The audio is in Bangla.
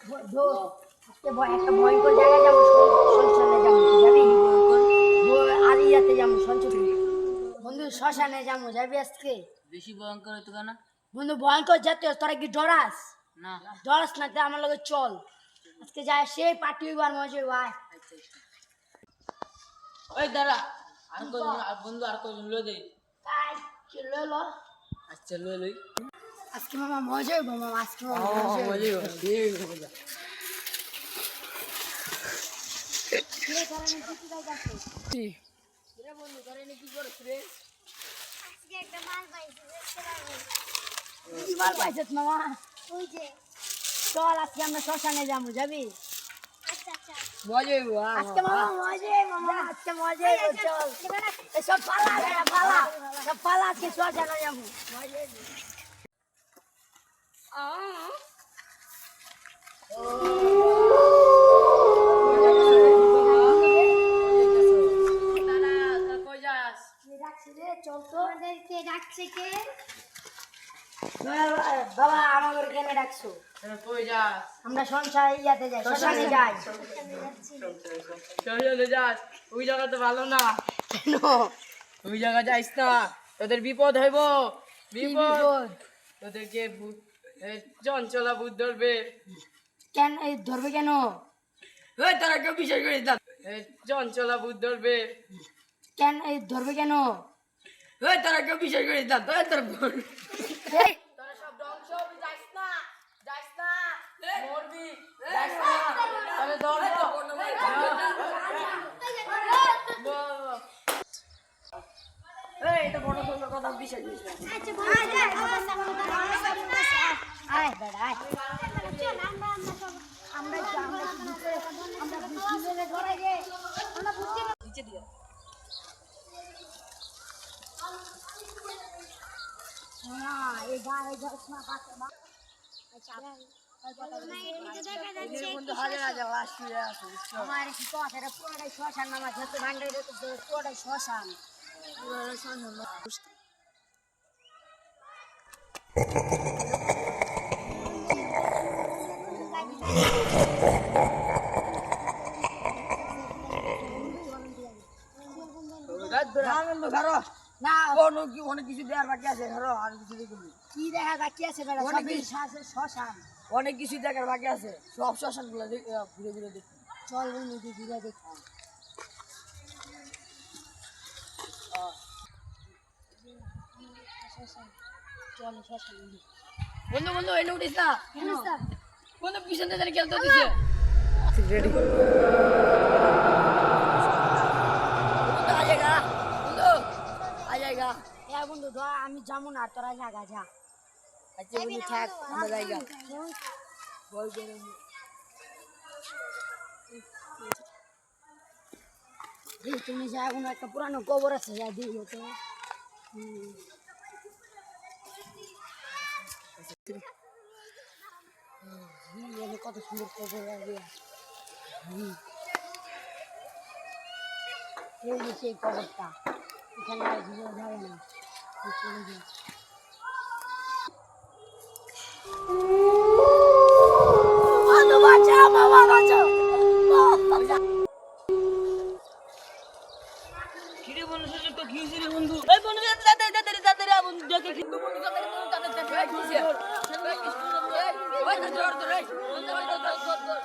আজকে একটা ভয়ঙ্কর জায়গায় যাবো, শ্মশানে যাবো। তুই যাবি? আর ইয়াতে যাবো সঞ্চয়। বন্ধু শ্মশানে যাবো, যাবি আজকে? বেশি ভয়ঙ্কর হইতো কেন? বন্ধু ভয়ঙ্কর যেতে তোরা কি ডরাস? না ডরাস না, আমার লগে চল। আজকে যায় সেই পার্টি হইবার মজা ভাই। ওই দাঁড়া, আর কজন বন্ধু, আর কজন লই দেই। তাই কি লইলো? আচ্ছা লই লই। আজকে মামা মজা হইব, মামা আজকে মামা মজা হইব। কি মাল পাইছিস মামা? চল আজকে আমরা শ্মশানে যাবো, যাবি? মজা হইব। আজকে মামা মজা হইব, মামা আজকে মজা হইব। চল এসব পালা বেটা, পালা সব পালা, আজকে শ্মশানে যাবো, মজা হইব। ডাকছে কে? বাবা আমাদের কেন ডাকছো? কই যাস? আমরা সংসার ইয়াতে যাই, শ্মশানে যাই। চলে যাস, ওই জায়গা তো ভালো না। কেন? ওই জায়গা যাইস না, তোদের বিপদ হইব। বিপদ বিপদ? তোদেরকে চঞ্চলা ভূত ধরবে। কেন এই ধরবে কেন? ওই তোরা কেউ বিশ্বাস করিস না, চঞ্চলা ভূত ধরবে। কেন এই ধরবে কেন? ওই তোরা কেউ বিশ্বাস করিস না, তোরা তোর এই, তোরা সব ধ্বংস হবি, যাইস না, যাইস না, মরবি, যাইস না, আরে ধর তো। এই এটা বড় তোর কথা বিশ্বাস করিস না। আয় বেটা আয়। আমরা বুঝতে ঘরে গে, আমরা বুঝতে নিচে দিয়ে না এই গায়ে যাস না পাশে বা আমার কি কথা, এটা পুরোটাই শ্মশান, মামা যত ভাঙ্গাই পুরোটাই শ্মশান। না অনেক কিছু দেওয়ার বাকি আছে, ধরো আর কিছু দেখবি। কি দেখা বাকি আছে বেটা, অনেক সবই কিছু। শ্মশান। অনেক কিছু দেখার বাকি আছে, সব শ্মশান গুলো ঘুরে ঘুরে দেখি। চল নদী ঘুরে দেখি। চল শ্মশান। বন্ধু বন্ধু এনে উঠিস না, কেন? বন্ধু পিছনে জানি খেলতে দিছে। রেডি কর বন্ধু, আ যায়গা বন্ধু, আ যায়গা। এ বন্ধু ধর আমি যাবো না, তোরা জাগা যা। আচ্ছা বন্ধু থাক, আমরা যাইগা। বল করে এই তুমি যা, কোনো একটা পুরানো কবর আছে, যা দিয়ে তো। কত সুন্দর কবর লাগে। এই যে সেই কবরটা, এখানে আর ভিড় যাবে না, চলে যায়। বাঁচাও বাবা, বাঁচাও। কিরে বন্ধু, সে তো ঘিয়েছে রে বন্ধু। এই বন্ধু তাড়াতাড়ি তাড়াতাড়ি তাড়াতাড়ি বন্ধু, দেখে কিন্তু বন্ধু তাড়াতাড়ি তাড়াতাড়ি ঘিয়েছে। ওই ধর ধর, এই ধর ধর ধর,